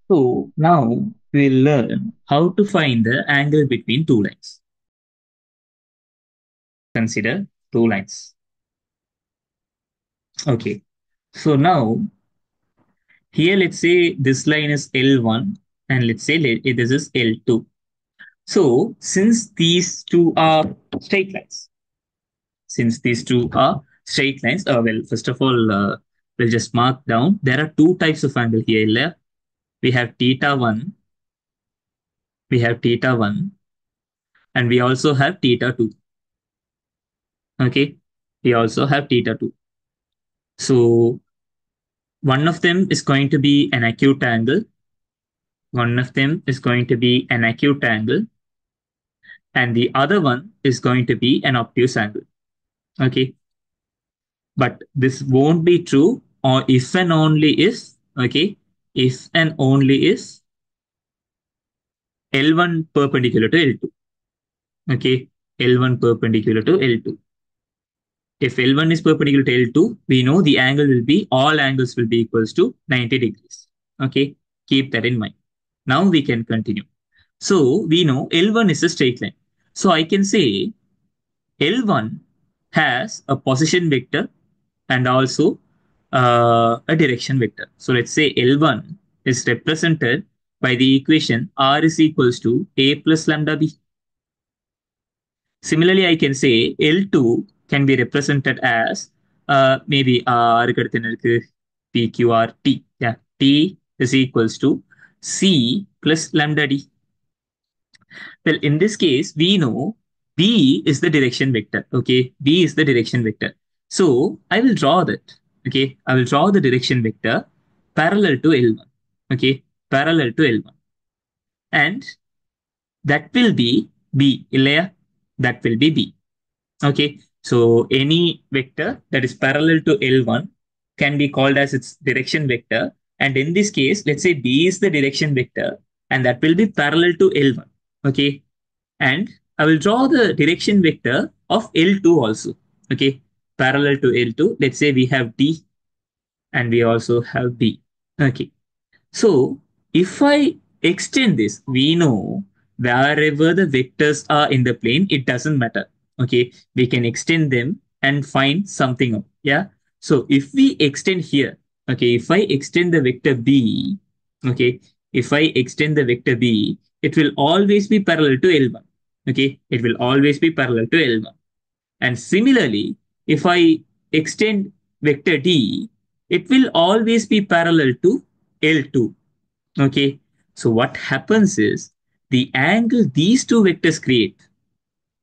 So now we'll learn how to find the angle between two lines. Consider two lines. Okay. So now here let's say this line is L1 and let's say this is L2. So since these two are straight lines, well, first of all, we'll just mark down. There are two types of angle here. We have theta 1, we have theta 1, and we also have theta 2. Okay. We also have theta 2. So one of them is going to be an acute angle. One of them is going to be an acute angle. And the other one is going to be an obtuse angle. Okay. But this won't be true or if and only if, okay, if and only if L1 perpendicular to L2. Okay. L1 perpendicular to L2. If L1 is perpendicular to L2, we know the angle will be, all angles will be equals to 90 degrees. Okay. Keep that in mind. Now we can continue. So we know L1 is a straight line. So I can say L1 has a position vector and also a direction vector. So let's say L1 is represented by the equation R is equals to A plus lambda B. Similarly, I can say L2 can be represented as maybe R PQRT. Yeah, T is equals to C plus lambda D. Well, in this case, we know B is the direction vector. Okay, B is the direction vector. So I will draw that. Okay, I will draw the direction vector parallel to L1. Okay, parallel to L1. And that will be B. Illaya? That will be B. Okay, so any vector that is parallel to L1 can be called as its direction vector. And in this case, let's say B is the direction vector and that will be parallel to L1. Okay, and I will draw the direction vector of L2 also. Okay, parallel to L2. Let's say we have D and we also have B. Okay, so if I extend this, we know wherever the vectors are in the plane, it doesn't matter. Okay, we can extend them and find something out. Yeah. So if we extend here, okay, if I extend the vector B, okay, if I extend the vector B, it will always be parallel to L1. Okay, it will always be parallel to L1. And similarly, if I extend vector D, it will always be parallel to L2. Okay. So what happens is the angle these two vectors create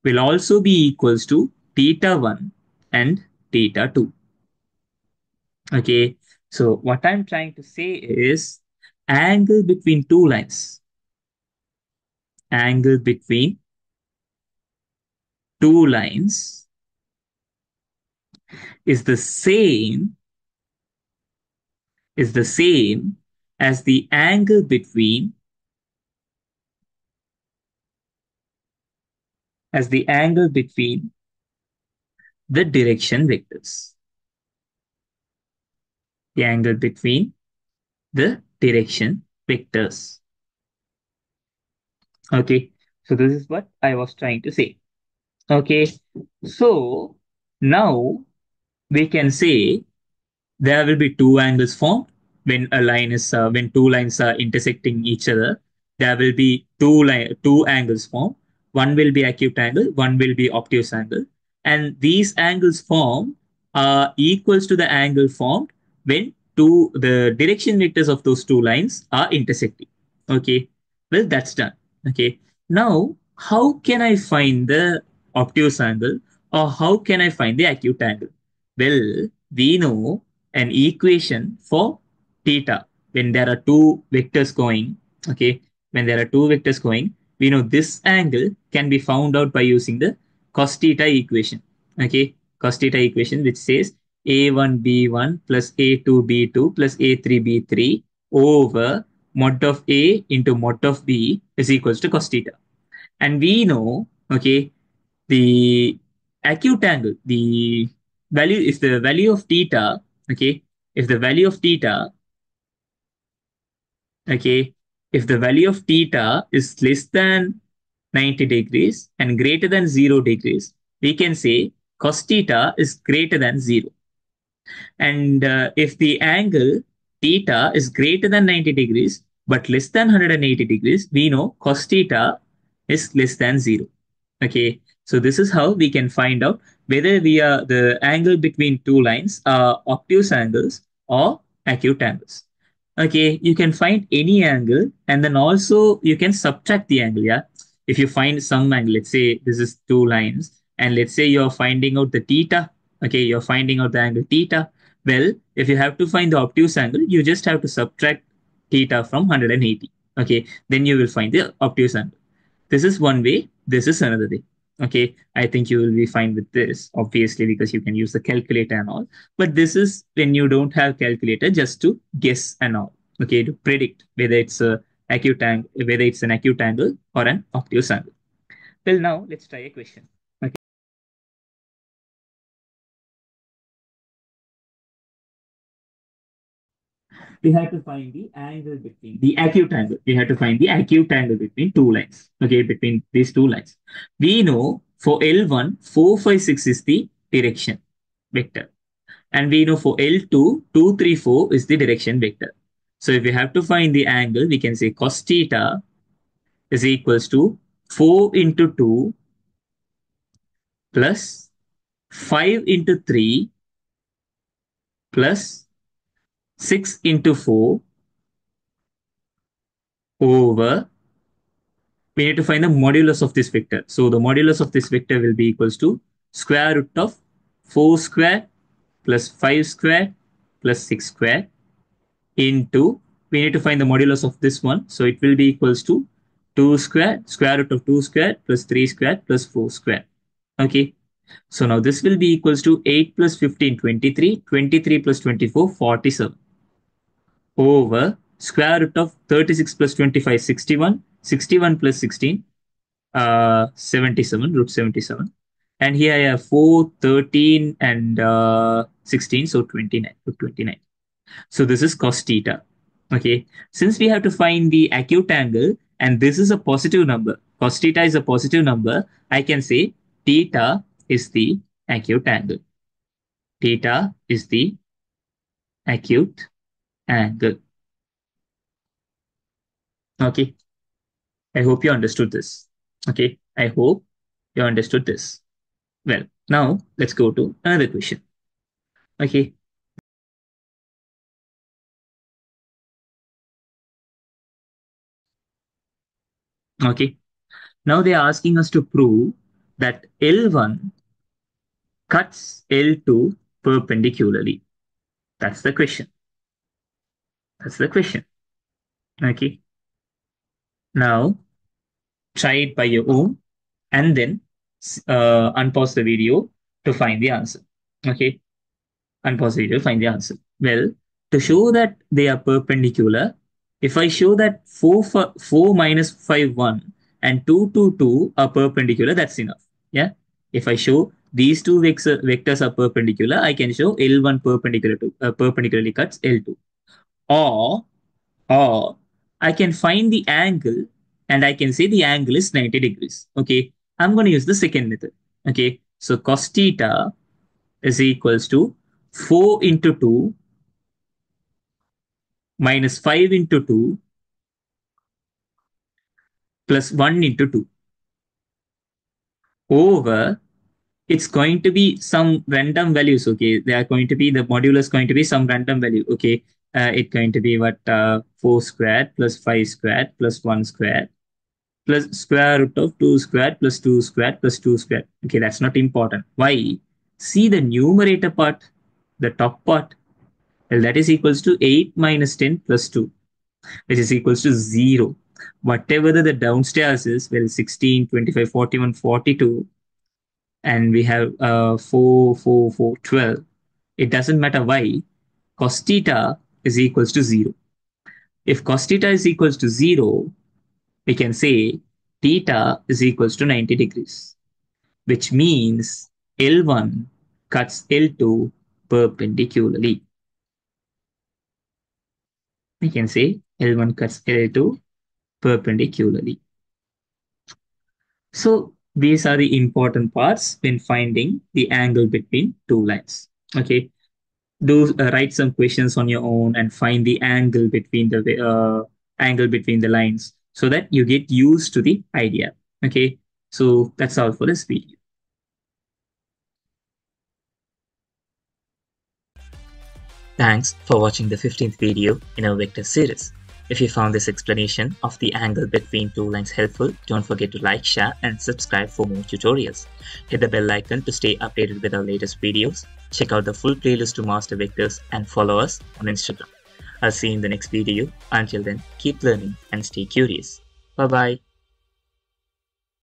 will also be equals to theta 1 and theta 2. Okay. So what I'm trying to say is angle between two lines, angle between two lines is the same is the same as the angle between the direction vectors. The angle between the direction vectors. Okay, so this is what I was trying to say. Okay, so now we can say there will be two angles formed when two lines are intersecting each other. There will be two angles formed. One will be acute angle, one will be obtuse angle, and these angles formed are equals to the angle formed when the direction vectors of those two lines are intersecting. Okay, well that's done. Okay, now how can I find the obtuse angle or how can I find the acute angle? Well, we know an equation for theta when there are two vectors going. Okay, when there are two vectors going, we know this angle can be found out by using the cos theta equation. Okay, cos theta equation which says a1 b1 plus a2 b2 plus a3 b3 over mod of a into mod of b is equals to cos theta. And we know, okay, the acute angle, the value, if the value of theta, okay, if the value of theta Okay. If the value of theta is less than 90 degrees and greater than 0 degrees, we can say cos theta is greater than 0. And if the angle theta is greater than 90 degrees but less than 180 degrees, we know cos theta is less than 0. Okay, so this is how we can find out whether we are the angle between two lines are obtuse angles or acute angles. Okay, you can find any angle and then also you can subtract the angle. Yeah, if you find some angle, let's say this is two lines, and let's say you're finding out the theta. Okay, you're finding out the angle theta. Well, if you have to find the obtuse angle, you just have to subtract theta from 180. Okay, then you will find the obtuse angle. This is one way, this is another way. Okay, I think you will be fine with this, obviously, because you can use the calculator and all. But this is when you don't have calculator, just to guess and all. Okay, to predict whether it's a acute angle, whether it's an acute angle or an obtuse angle. Well, now let's try a question. Okay, we have to find the angle between the acute angle. We have to find the acute angle between two lines. Okay, between these two lines. We know for L1, 456 is the direction vector. And we know for L2, 234 is the direction vector. So if we have to find the angle, we can say cos theta is equals to 4 into 2 plus 5 into 3 plus 6 into 4 over, we need to find the modulus of this vector. So the modulus of this vector will be equals to square root of 4 square plus 5 square plus 6 square into, we need to find the modulus of this one. So it will be equals to 2 square, square root of 2 square plus 3 square plus 4 square. Okay. So now this will be equals to 8 plus 15, 23, 23 plus 24, 47 over square root of 36 plus 25, 61, 61 plus 16, 77, root 77. And here I have 4, 13, and 16, so 29, root 29. So this is cos theta. Okay. Since we have to find the acute angle and this is a positive number, cos theta is a positive number, I can say theta is the acute angle. Theta is the acute angle. Okay. I hope you understood this. Okay. I hope you understood this. Well, now let's go to another question. Okay. Okay. Now they are asking us to prove that L1 cuts L2 perpendicularly. That's the question. That's the question. Okay. Now try it by your own and then unpause the video to find the answer. Okay. Unpause the video, find the answer. Well, to show that they are perpendicular, if I show that 4 minus 5, 1 and 2, 2, 2 are perpendicular, that's enough. Yeah. If I show these two vectors are perpendicular, I can show L1 perpendicularly cuts L2. Or or I can find the angle and I can say the angle is 90 degrees. Okay. I'm going to use the second method. Okay. So cos theta is equals to 4 into 2 minus 5 into 2 plus 1 into 2 over, it's going to be some random values. Okay. They are going to be, the modulus going to be some random value. Okay. It's going to be what, 4 squared plus 5 squared plus 1 squared plus square root of 2 squared plus 2 squared plus 2 squared. Okay, that's not important. Why? See the numerator part, the top part. Well, that is equals to 8 minus 10 plus 2, which is equals to 0. Whatever the downstairs is, well, 16, 25, 41, 42, and we have 4, 4, 4, 12. It doesn't matter why. Cos theta is equals to 0. If cos theta is equals to 0, we can say theta is equals to 90 degrees, which means L1 cuts L2 perpendicularly. We can say L1 cuts L2 perpendicularly. So these are the important parts when finding the angle between two lines. Okay, do write some questions on your own and find the angle between the lines so that you get used to the idea. Okay, so that's all for this video. Thanks for watching the 15th video in our vector series. If you found this explanation of the angle between two lines helpful, don't forget to like, share and subscribe for more tutorials. Hit the bell icon to stay updated with our latest videos. Check out the full playlist to master vectors and follow us on Instagram. I'll see you in the next video. Until then, keep learning and stay curious. Bye bye.